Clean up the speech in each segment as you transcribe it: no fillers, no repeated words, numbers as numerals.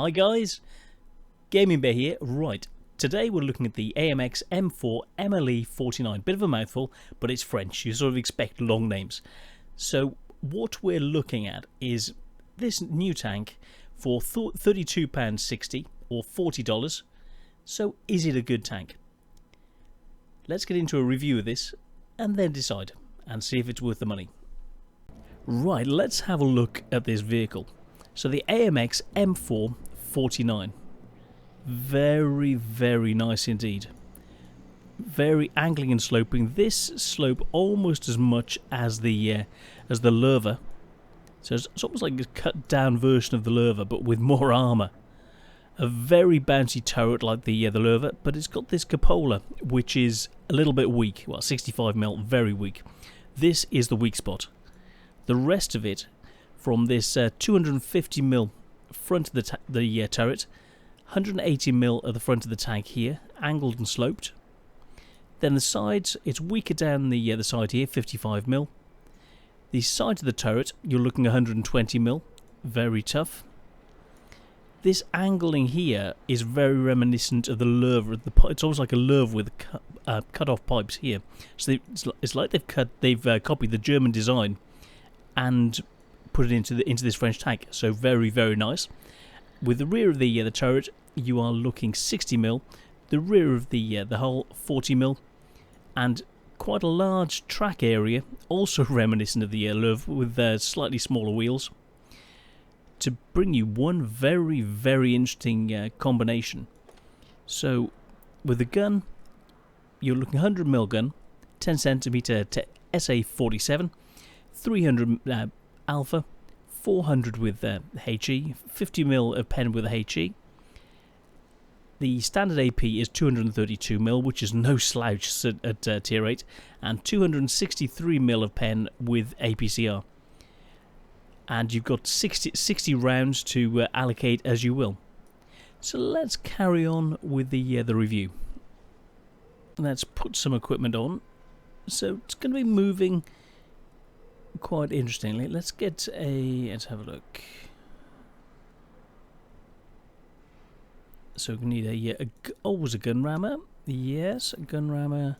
Hi guys, Gaming Bear here. Right, today we're looking at the AMX Mle 49. Bit of a mouthful, but it's French. You sort of expect long names. So what we're looking at is this new tank for £32.60 or $40. So is it a good tank? Let's get into a review of this and then decide and see if it's worth the money. Right, let's have a look at this vehicle. So the AMX M4 49. Very, very nice indeed. Very angling and sloping. This slope almost as much as the Lurva. So it's almost like a cut down version of the Lurva, but with more armour. A very bouncy turret like the Lurva, but it's got this cupola, which is a little bit weak. Well, 65mm, very weak. This is the weak spot. The rest of it, from this 250mm front of the turret, 180mm at the front of the tank here, angled and sloped. Then the sides, it's weaker down the side here, 55mm. The side of the turret, you're looking 120mm, very tough. This angling here is very reminiscent of the Lurva. It's almost like a Lurva with cut-off pipes here. So it's like they've copied the German design and put it into this French tank. So very, very nice. With the rear of the turret, you are looking 60mm. The rear of the hull, 40mm, and quite a large track area, also reminiscent of the Lurva with slightly smaller wheels. To bring you one very, very interesting combination. So, with the gun, you're looking 100mm gun, 10cm to SA-47, 300 Alpha, 400 with HE, 50mm of pen with a HE. The standard AP is 232mm, which is no slouch at tier 8, and 263mm of pen with APCR. And you've got 60 rounds to allocate as you will. So let's carry on with the review. Let's put some equipment on. So it's going to be moving quite interestingly. Let's have a look. So we need always a gun rammer. Yes, a gun rammer.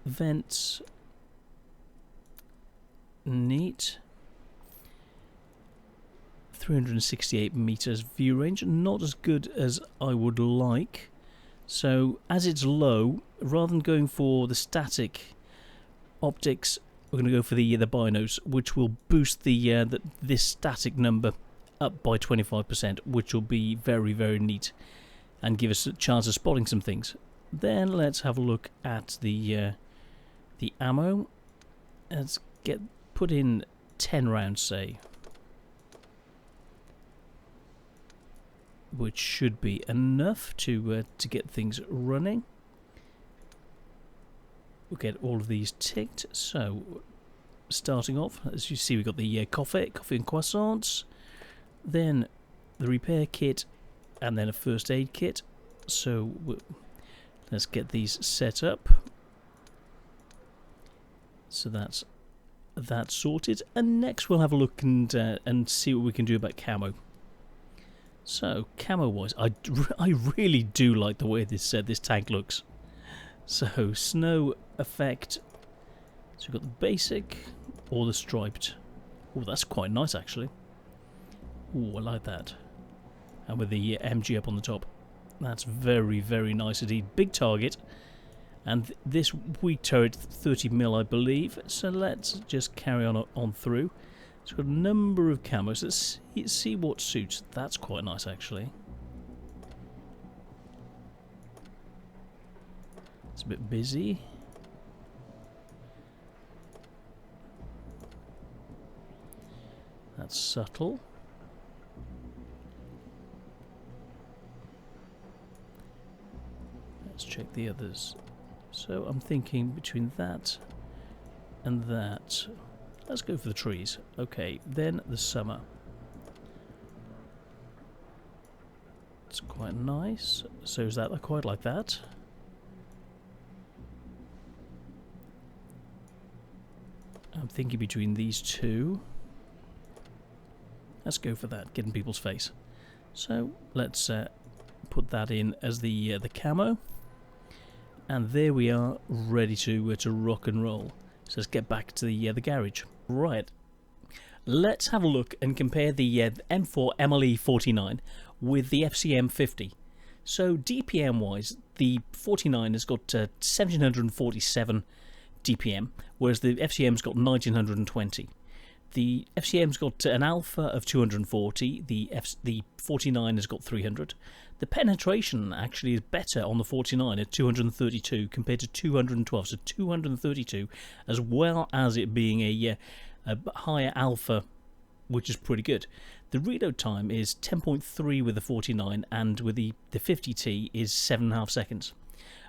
Vents. Neat. 368 meters view range, not as good as I would like. So as it's low, rather than going for the static optics, we're going to go for the binos, which will boost this static number up by 25%, which will be very, very neat and give us a chance of spotting some things. Then let's have a look at the ammo. Let's put in 10 rounds, say, which should be enough to get things running. We'll get all of these ticked. So, starting off, as you see, we've got the coffee and croissants, then the repair kit, and then a first aid kit. So, let's get these set up. So that's that sorted, and next we'll have a look and see what we can do about camo. So, camo-wise, I really do like the way this tank looks. So, snow effect. So, we've got the basic or the striped. Oh, that's quite nice, actually. Oh, I like that. And with the MG up on the top. That's very, very nice indeed. Big target. And this weak turret, 30mm, I believe. So, let's just carry on through. It's got a number of camos. Let's see what suits. That's quite nice, actually. It's a bit busy. That's subtle. Let's check the others. So I'm thinking between that and that. Let's go for the trees. Okay, then the summer. It's quite nice. So is that? I quite like that. I'm thinking between these two. Let's go for that, get in people's face. So let's put that in as the camo, and there we are, ready to rock and roll. So let's get back to the garage. Right, let's have a look and compare the M4 Mle 49 with the FCM 50. So DPM wise, the 49 has got 1747 DPM, whereas the FCM's got 1920. The FCM's got an alpha of 240, the 49 has got 300. The penetration actually is better on the 49 at 232 compared to 212, so 232, as well as it being a higher alpha, which is pretty good. The reload time is 10.3 with the 49, and with the 50T is 7.5 seconds.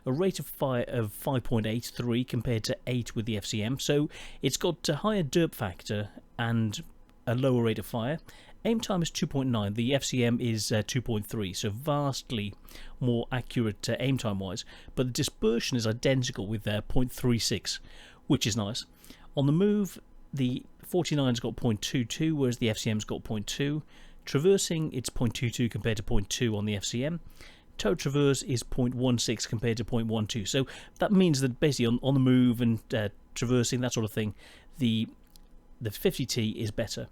A rate of fire of 5.83 compared to 8 with the FCM, so it's got a higher derp factor and a lower rate of fire. Aim time is 2.9, the FCM is 2.3, so vastly more accurate aim time wise, but the dispersion is identical with 0.36, which is nice. On the move, the 49's got 0.22, whereas the FCM's got 0.2. Traversing, it's 0.22 compared to 0.2 on the FCM. Total traverse is 0.16 compared to 0.12, so that means that basically on the move and traversing, that sort of thing, the 50T is better.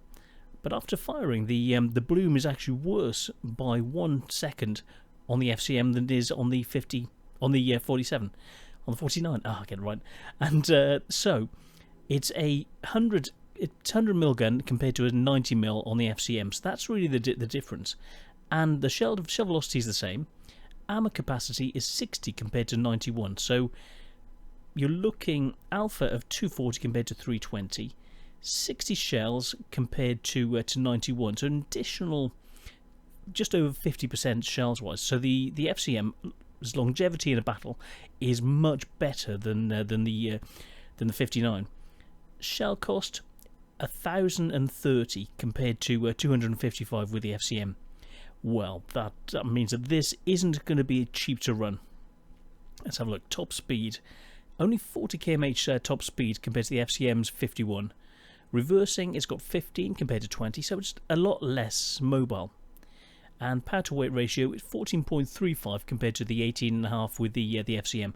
But after firing, the bloom is actually worse by 1 second on the FCM than it is on the 47, on the 49. I get it right. And so it's a 100 mil gun compared to a 90 mil on the FCM. So that's really the difference. And the shell velocity is the same. Ammo capacity is 60 compared to 91. So you're looking alpha of 240 compared to 320. 60 shells compared to 91, so an additional just over 50% shells wise. So the FCM's longevity in a battle is much better than the 59. Shell cost 1,030 compared to 255 with the FCM. Well, that means that this isn't going to be cheap to run. Let's have a look. Top speed, only 40 km/h top speed compared to the FCM's 51. Reversing, it's got 15 compared to 20, so it's a lot less mobile. And power to weight ratio is 14.35 compared to the 18.5 with the FCM.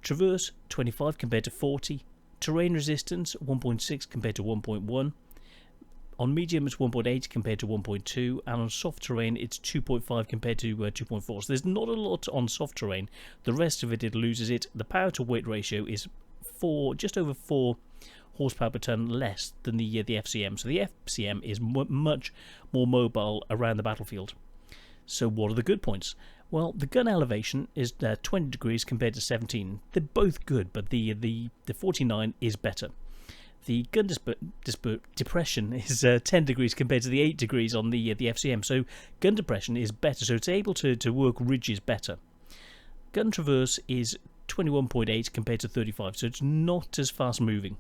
Traverse 25 compared to 40. Terrain resistance 1.6 compared to 1.1. On medium it's 1.8 compared to 1.2, and on soft terrain it's 2.5 compared to 2.4. So there's not a lot on soft terrain. The rest of it loses it. The power to weight ratio is just over 4 horsepower per ton less than the FCM. So the FCM is much more mobile around the battlefield. So what are the good points? Well, the gun elevation is 20 degrees compared to 17. They're both good, but the 49 is better. The gun depression is 10 degrees compared to the 8 degrees on the FCM. So gun depression is better, so it's able to work ridges better. Gun traverse is 21.8 compared to 35, so it's not as fast moving.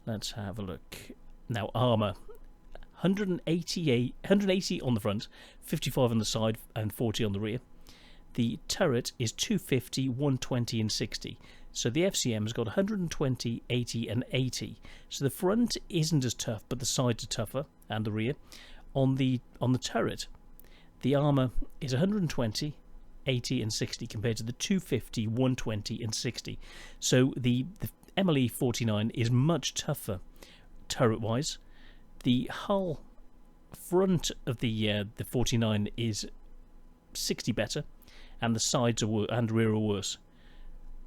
Let's have a look. Now armour, 180 on the front, 55 on the side and 40 on the rear. The turret is 250, 120 and 60. So the FCM has got 120, 80 and 80. So the front isn't as tough, but the sides are tougher, and the rear. On the turret, the armour is 120, 80 and 60 compared to the 250, 120 and 60. So the Mle 49 is much tougher turret-wise. The hull front of the 49 is 60 better, and the sides and rear are worse.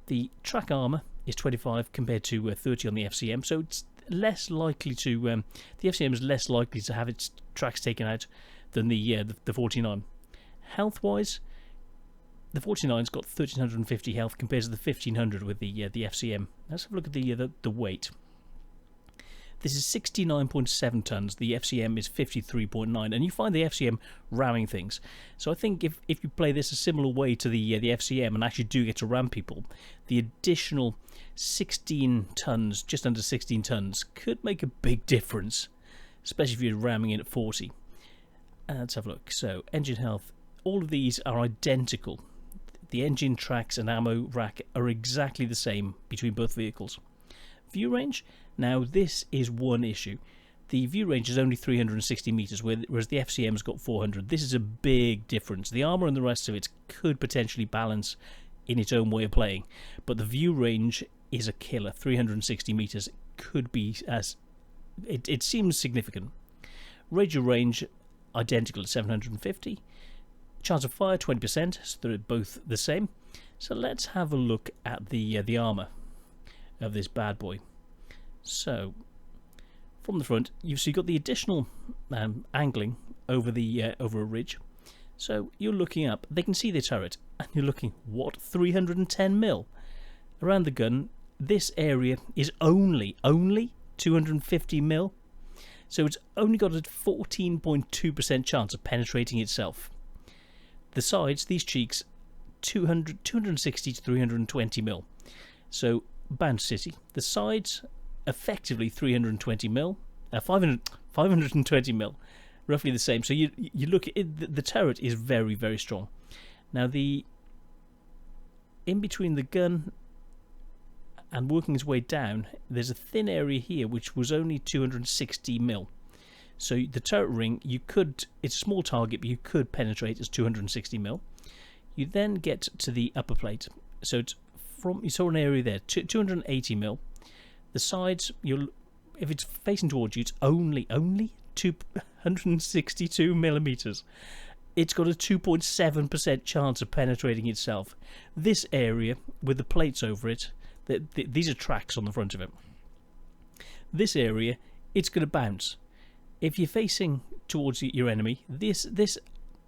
The track armour is 25 compared to 30 on the FCM, so it's less likely to the FCM is less likely to have its tracks taken out than the 49. Health-wise, the 49's got 1350 health compared to the 1500 with the FCM. Let's have a look at the weight. This is 69.7 tons. The FCM is 53.9, and you find the FCM ramming things. So I think if you play this a similar way to the FCM and actually do get to ram people, the additional 16 tons, just under 16 tons, could make a big difference, especially if you're ramming in at 40. Let's have a look. So engine health, all of these are identical. The engine, tracks and ammo rack are exactly the same between both vehicles. View range, now this is one issue. the view range is only 360 meters, whereas the FCM's got 400. This is a big difference. The armor and the rest of it could potentially balance in its own way of playing, but the view range is a killer. 360 meters could be as it seems significant. Radio range identical at 750. Chance of fire 20%, so they're both the same. So let's have a look at the armor of this bad boy. So from the front, you've got the additional angling over over a ridge. So you're looking up. They can see the turret, and you're looking, what, 310 mil around the gun. This area is only 250 mil. So it's only got a 14.2% chance of penetrating itself. The sides, these cheeks, 260 to 320 mil. So Bounce City, the sides effectively 320 mil, 520 mil, roughly the same. So you look at it, the turret is very, very strong. Now in between the gun and working its way down, there's a thin area here which was only 260 mil. So the turret ring, it's a small target, but you could penetrate as 260 mil. You then get to the upper plate. So it's you saw an area there, 280 mil. The sides, if it's facing towards you, it's only 262 millimeters. It's got a 2.7% chance of penetrating itself. This area with the plates over it, these are tracks on the front of it. This area, it's going to bounce. If you're facing towards your enemy, this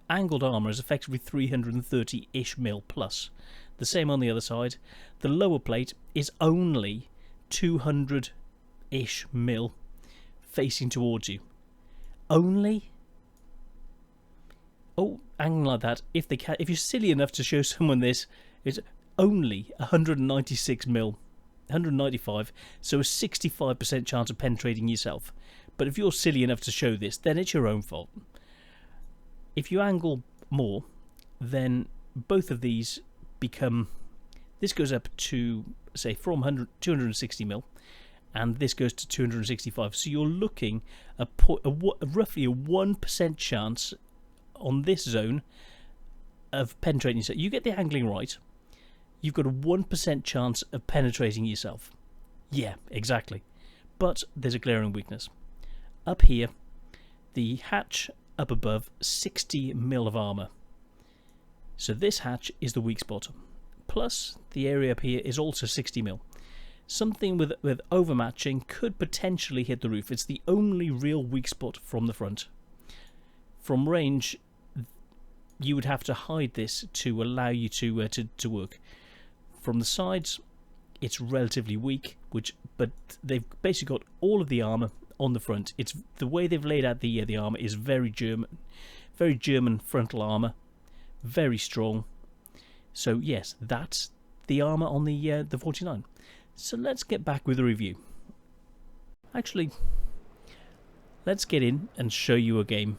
angled armor is effectively 330-ish mil plus. The same on the other side. The lower plate is only 200-ish mil facing towards you. Only. Oh, angling like that. If you're silly enough to show someone this, it's only 196 mil, 195. So a 65% chance of penetrating yourself. But if you're silly enough to show this, then it's your own fault. If you angle more, then both of these become. This goes up to, say, from 260 mil, and this goes to 265. So you're looking at roughly a 1% chance on this zone of penetrating yourself. You get the angling right, you've got a 1% chance of penetrating yourself. Yeah, exactly. But there's a glaring weakness. Up here, the hatch up above, 60 mil of armor. So this hatch is the weak spot. Plus, the area up here is also 60 mil. Something with overmatching could potentially hit the roof. It's the only real weak spot from the front. From range, you would have to hide this to allow you to work. From the sides, it's relatively weak, but they've basically got all of the armor on the front. It's the way they've laid out the armor is very German frontal armor, very strong. So yes, that's the armor on the 49. So let's get back with the review. Actually, let's get in and show you a game.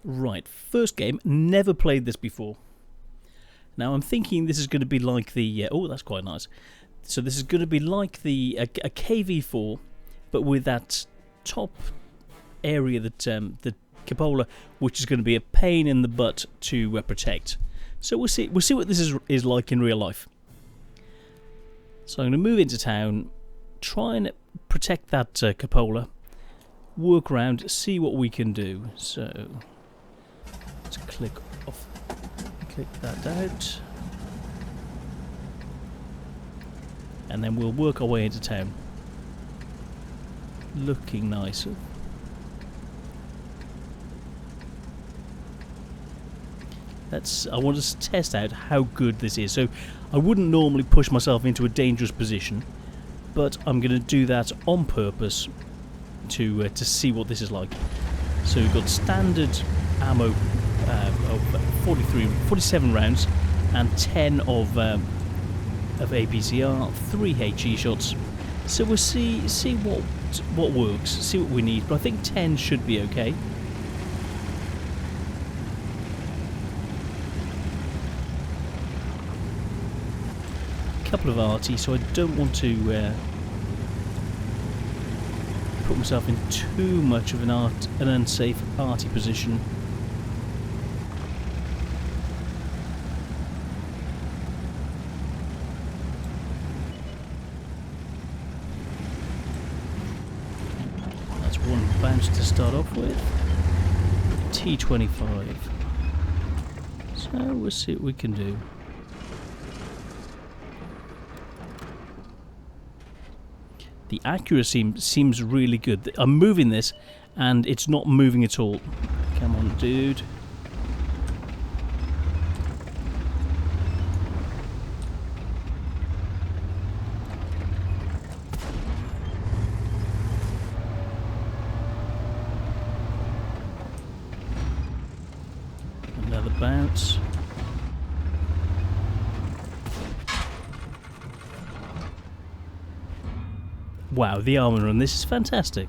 Right, first game, never played this before. Now I'm thinking this is going to be like the oh, that's quite nice. So this is going to be like a KV4, but with that top area that the cupola, which is going to be a pain in the butt to protect. So we'll see what this is like in real life. So I'm going to move into town, try and protect that cupola, work around, see what we can do. So let's click that out. And then we'll work our way into town. Looking nice. I want to test out how good this is. So I wouldn't normally push myself into a dangerous position, but I'm going to do that on purpose to see what this is like. So we've got standard ammo of 47 rounds and 10 of APCR, 3 HE shots. So we'll see what works, see what we need. But I think 10 should be okay. couple of arty, so I don't want to put myself in too much of an unsafe arty position. That's one bounce to start off with. T25. So we'll see what we can do. The accuracy seems really good. I'm moving this and it's not moving at all. Come on, dude. Another bounce. Wow, the armor on this is fantastic.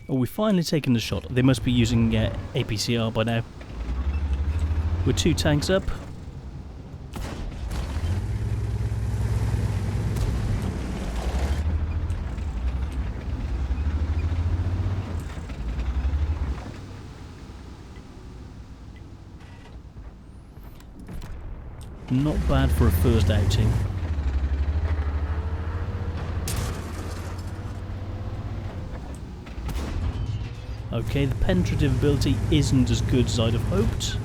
Oh, we've finally taken the shot. They must be using APCR by now. We're 2 tanks up. Not bad for a first outing. Okay, the penetrative ability isn't as good as I'd have hoped,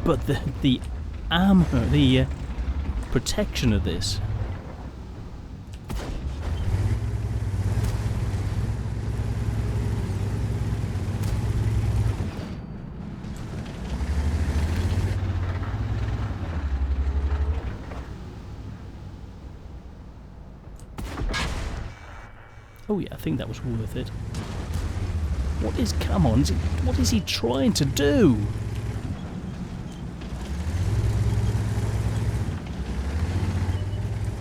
but the armor, the protection of this. Oh yeah, I think that was worth it. What is... come on, what is he trying to do?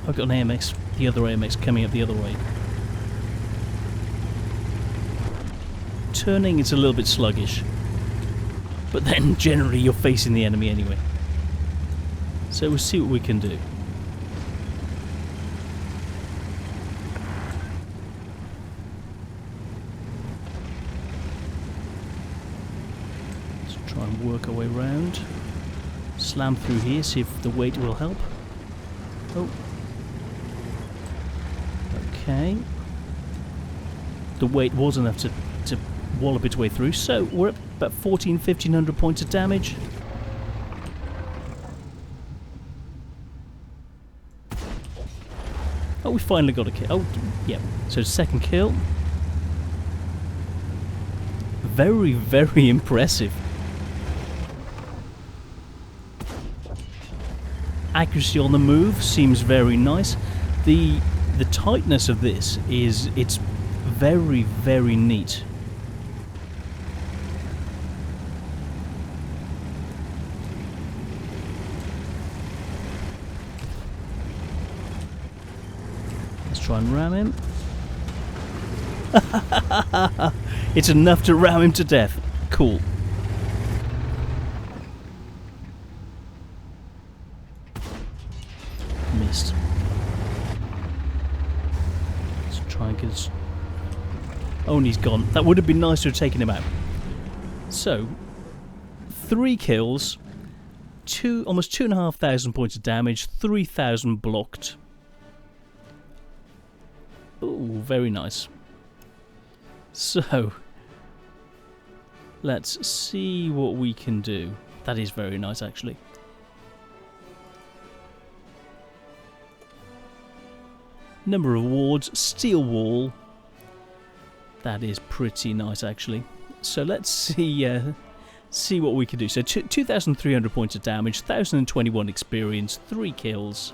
I've got an AMX, the other AMX coming up the other way. Turning is a little bit sluggish, but then generally you're facing the enemy anyway. So we'll see what we can do. Try and work our way around. Slam through here, see if the weight will help. Oh. Okay. The weight was enough to wallop its way through, so we're at about 1,500 points of damage. Oh, we finally got a kill. Oh, yeah. So second kill. Very, very impressive. Accuracy on the move seems very nice. The tightness of this it's very, very neat. Let's try and ram him. It's enough to ram him to death. Cool. Missed. Let's try and get his... oh, and he's gone. That would have been nice to have taken him out. So, 3 kills, almost 2,500 points of damage, 3,000 blocked. Ooh, very nice. So, let's see what we can do. That is very nice, actually. Number of awards, steel wall. That is pretty nice, actually. So let's see what we can do. So 2,300 points of damage, 1,021 experience, 3 kills,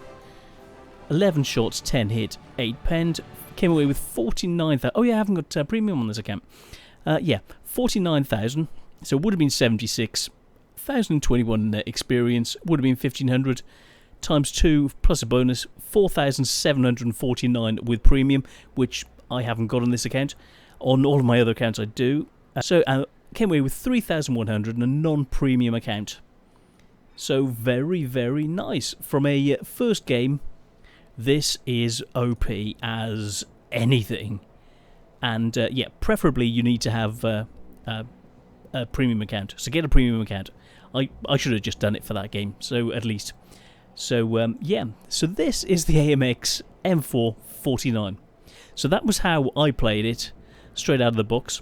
11 shots, 10 hit, 8 penned. Came away with 49,000. Oh yeah, I haven't got premium on this account. Yeah, 49,000. So it would have been 76. 1,021 experience would have been 1,500. Times 2 plus a bonus, 4,749 with premium, which I haven't got on this account. On all of my other accounts I do. So I came away with 3,100 and a non-premium account. So very, very nice. From a first game, this is OP as anything. And yeah, preferably you need to have a premium account. So get a premium account. I should have just done it for that game, so at least. So yeah, so this is the AMX M4 49. So that was how I played it, straight out of the box.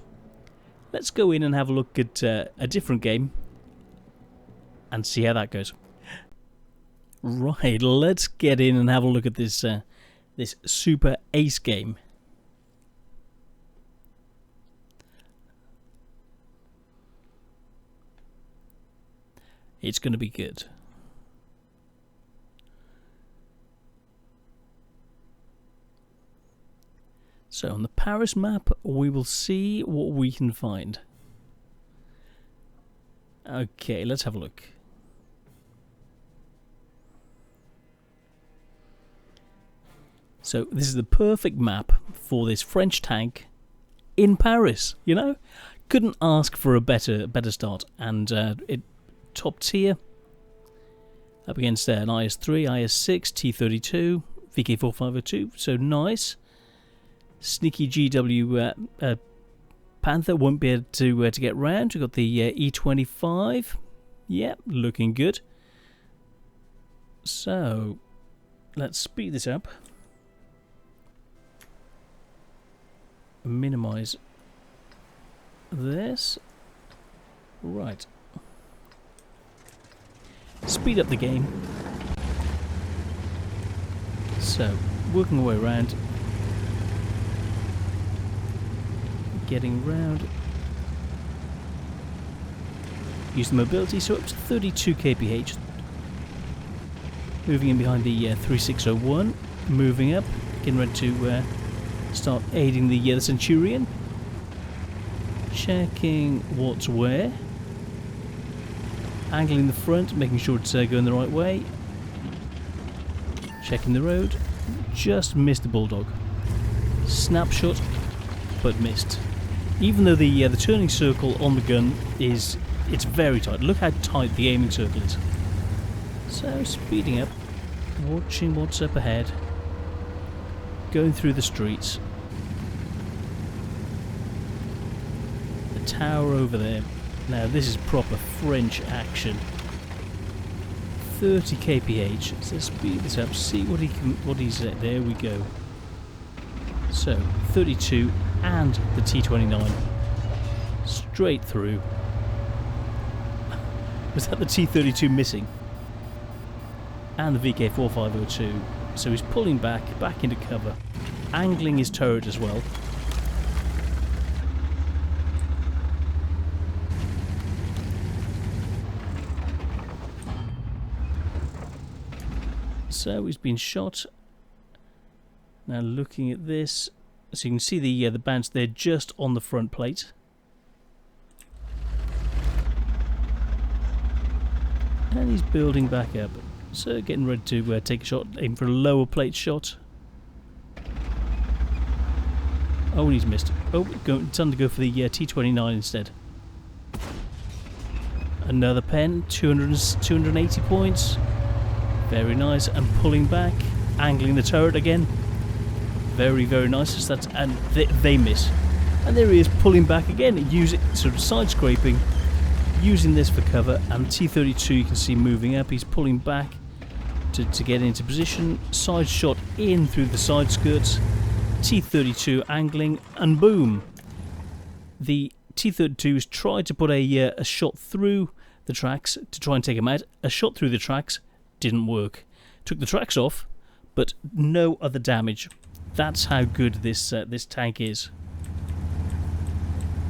Let's go in and have a look at a different game and see how that goes. Right, let's get in and have a look at this this Super Ace game. It's going to be good. So on the Paris map, we will see what we can find. Okay, let's have a look. So this is the perfect map for this French tank in Paris, you know? Couldn't ask for a better start. And it top tier up against an IS-3, IS-6, T-32, VK-4502, so nice. Sneaky GW Panther won't be able to get round. We've got the E-25, yeah, looking good. So let's speed this up. Minimize this. Right. Speed up the game. So, working our way around. Getting round. Use the mobility, so up to 32 kph. Moving in behind the 3601. Moving up. Getting ready to start aiding the Centurion. Checking what's where. Angling the front, making sure it's going the right way. Checking the road. Just missed the Bulldog. Snapshot, but missed. Even though the turning circle on the gun it's very tight. Look how tight the aiming circle is. So speeding up, watching what's up ahead. Going through the streets. The tower over there. Now this is proper French action. 30 kph. So speed this up. See what he's at. There we go. So 32 and the T29 straight through. Was that the T32 missing? And the VK-4502. So he's pulling back into cover, angling his turret as well. So he's been shot. Now looking at this, so you can see the bounce there just on the front plate. And he's building back up. So getting ready to take a shot, aim for a lower plate shot. Oh, and he's missed. Oh, time to go for the T29 instead. Another pen, 280 points. Very nice, and pulling back, angling the turret again. Very, very nice. So that's, and they miss. And there he is, pulling back again, sort of side scraping, using this for cover. And T32 you can see moving up. He's pulling back to get into position. Side shot in through the side skirts. T32 angling, and boom. The T32 has tried to put a shot through the tracks to try and take him out. A shot through the tracks didn't work. Took the tracks off, but no other damage. That's how good this tank is.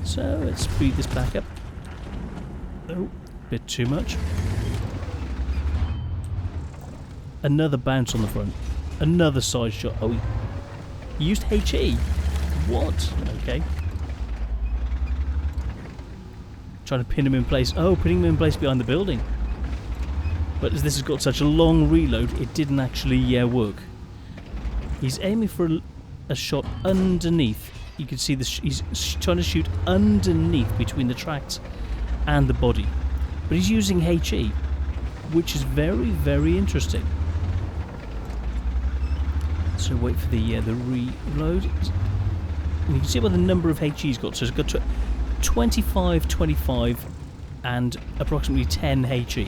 So let's speed this back up. Oh, bit too much. Another bounce on the front. Another side shot. Oh, he used HE. What? Okay. Trying to pin him in place. Oh, putting him in place behind the building. But as this has got such a long reload, it didn't actually work. He's aiming for a shot underneath. you can see he's trying to shoot underneath between the tracks and the body. But he's using HE, which is very, very interesting. So wait for the reload. And you can see by the number of HE he's got. So he's got 25, 25, and approximately 10 HE.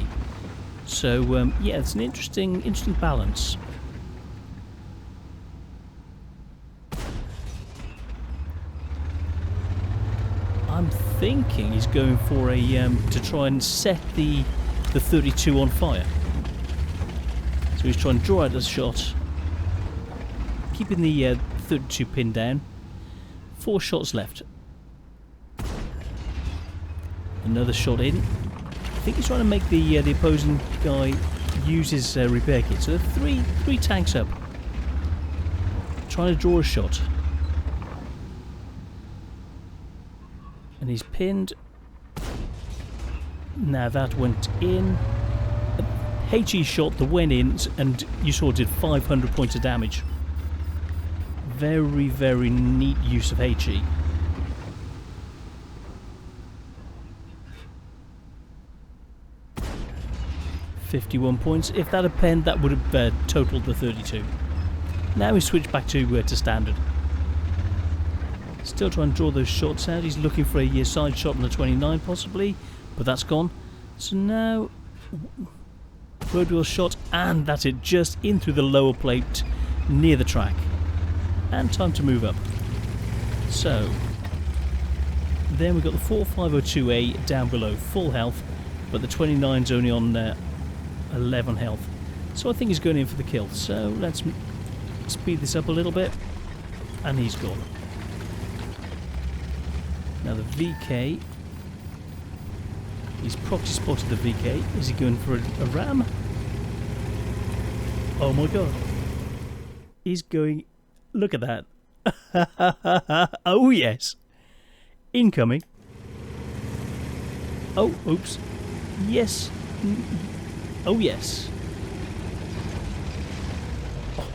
So yeah, it's an interesting balance. I'm thinking he's going for a to try and set the 32 on fire. So he's trying to draw out a shot, keeping the 32 pinned down. 4 shots left. Another shot in. I think he's trying to make the opposing guy use his repair kit. So there are three tanks up, trying to draw a shot. And he's pinned. Now that went in. HE shot that went in, and you saw it did 500 points of damage. Very, very neat use of HE. .51 points. If that had penned, that would have totaled the 32. Now we switch back to standard. Still trying to draw those shots out. He's looking for a side shot on the 29 possibly, but that's gone. So now road wheel shot, and that's it, just in through the lower plate near the track. And time to move up. So then we've got the 4502A down below, full health, but the 29's only on 11 health. So I think he's going in for the kill. So let's speed this up a little bit, and he's gone. Now the VK, he's proxy spotted the VK. Is he going for a ram? Oh my god. He's going, look at that. Oh yes. Incoming. Oh, oops. Yes. Oh yes.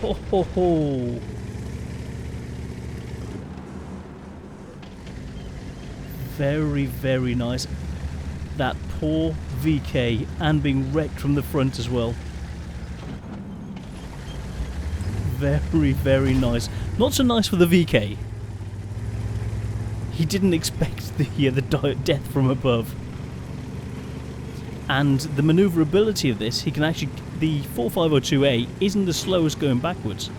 Oh ho ho. Very, very nice. That poor VK, and being wrecked from the front as well. Very, very nice. Not so nice for the VK. He didn't expect the death from above. And the manoeuvrability of this, he can actually, the 4502A isn't the slowest going backwards,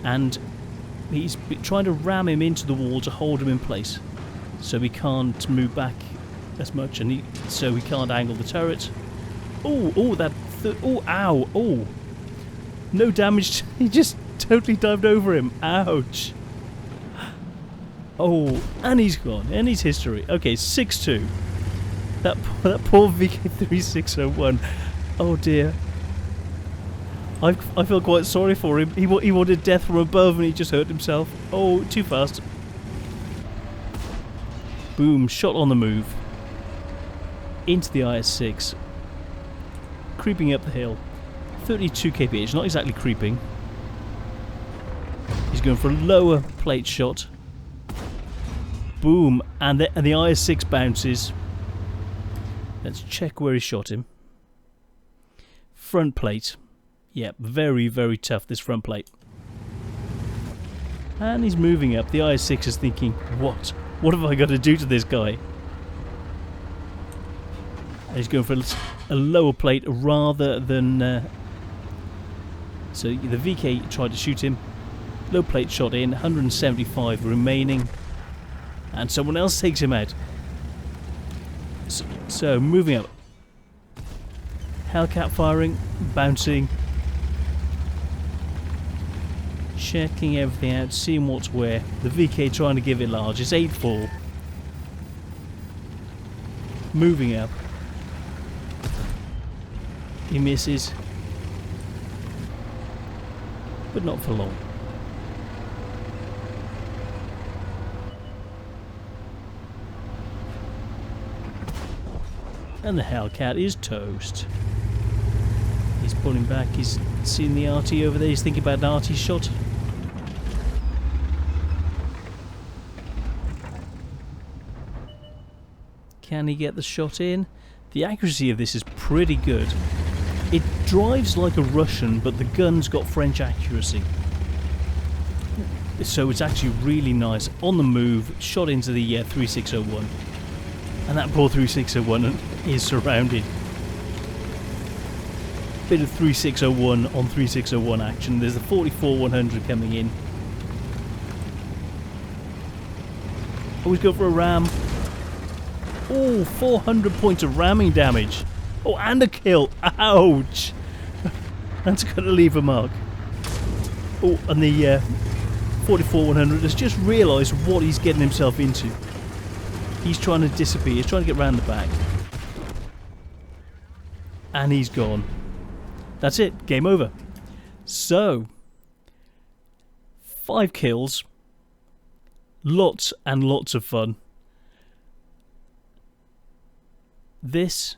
and he's trying to ram him into the wall to hold him in place, so he can't move back as much, and so he can't angle the turret. Oh, ow, oh, no damage. He just totally dived over him. Ouch. Oh, and he's gone, and he's history. Okay, 6-2. That poor VK3601. Oh dear. I feel quite sorry for him. He wanted death from above, and he just hurt himself. Oh, too fast. Boom, shot on the move. Into the IS-6. Creeping up the hill. 32 kph, not exactly creeping. He's going for a lower plate shot. Boom, and the IS-6 bounces. Let's check where he shot him. Front plate. Yep, very, very tough, this front plate. And he's moving up. The IS-6 is thinking, what? What have I got to do to this guy? And he's going for a lower plate rather than... So the VK tried to shoot him. Low plate shot in, 175 remaining. And someone else takes him out. So moving up. Hellcat firing, bouncing. Checking everything out, seeing what's where. The VK trying to give it large. It's 8-4. Moving up. He misses. But not for long. And the Hellcat is toast. He's pulling back, he's seen the RT over there, he's thinking about an RT shot. Can he get the shot in? The accuracy of this is pretty good. It drives like a Russian, but the gun's got French accuracy. So it's actually really nice. On the move, shot into the 3601. And that poor 3601 is surrounded. Bit of 3601 on 3601 action. There's the 44-100 coming in. Always go for a ram. Oh, 400 points of ramming damage. Oh, and a kill. Ouch. That's going to leave a mark. Oh, and the 44-100 has just realised what he's getting himself into. He's trying to disappear. He's trying to get round the back. And he's gone. That's it. Game over. So, 5 kills. Lots and lots of fun. This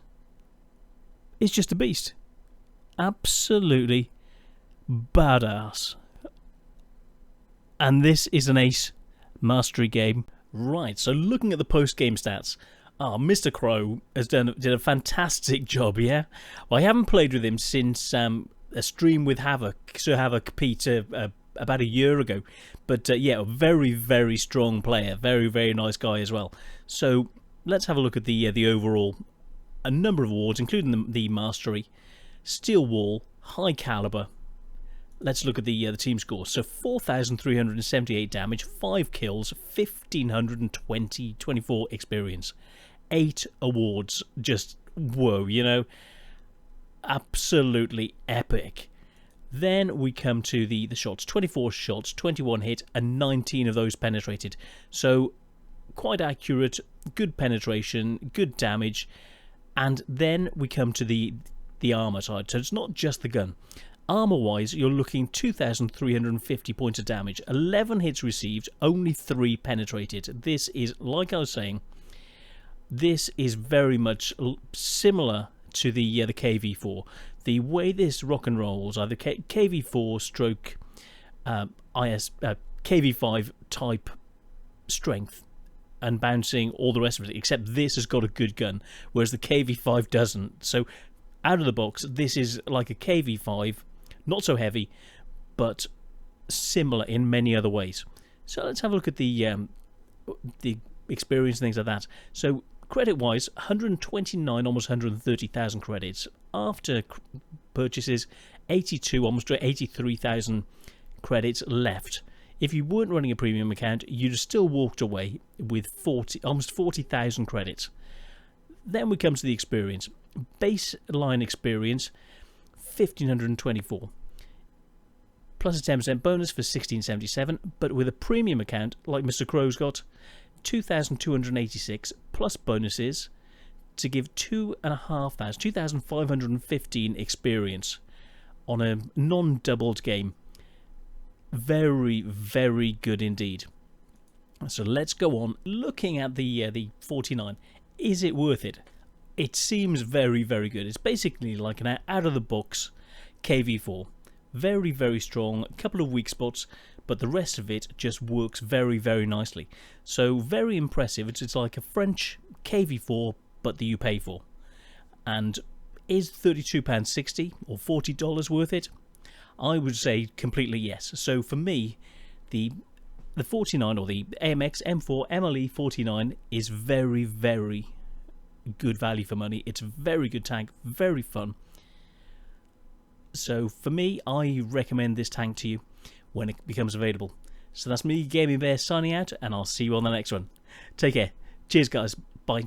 is just a beast. Absolutely badass. And this is an ace mastery game. Right, so looking at the post-game stats, Mr. Crow did a fantastic job, yeah? Well, I haven't played with him since a stream with Sir Havoc Pete, about a year ago. But yeah, a very, very strong player. Very, very nice guy as well. So let's have a look at the overall. A number of awards, including the Mastery, Steel Wall, High Caliber. Let's look at the team score. So 4,378 damage, 5 kills, 1,524 experience, 8 awards. Just whoa, you know, absolutely epic. Then we come to the shots. 24 shots, 21 hit, and 19 of those penetrated. So quite accurate, good penetration, good damage. And then we come to the armour side. So it's not just the gun. Armour-wise, you're looking 2,350 points of damage. 11 hits received, only 3 penetrated. This is, like I was saying, this is very much similar to the KV4. The way this rock and rolls, either KV4 stroke KV5 type strength and bouncing, all the rest of it, except this has got a good gun, whereas the KV5 doesn't. So out of the box, this is like a KV5, not so heavy, but similar in many other ways. So let's have a look at the experience and things like that. So credit-wise, 129, almost 130,000 credits. After purchases, 82, almost 83,000 credits left. If you weren't running a premium account, you'd have still walked away with almost 40,000 credits. Then we come to the experience. Baseline experience, 1,524. Plus a 10% bonus for 1,677. But with a premium account, like Mr. Crow's got, 2,286 plus bonuses to give 2,515 experience on a non-doubled game. Very, very good indeed. So let's go on looking at the 49. Is it worth it? It seems very, very good. It's basically like an out-of-the-box KV4. Very, very strong. A couple of weak spots, but the rest of it just works very, very nicely. So very impressive. It's like a French KV4, but that you pay for. And is £32.60 or $40 worth it? I would say completely yes. So for me, the 49 or the AMX M4 Mle 49 is very, very good value for money. It's a very good tank, very fun. So for me, I recommend this tank to you when it becomes available. So that's me, Gaming Bear, signing out, and I'll see you on the next one. Take care. Cheers, guys. Bye.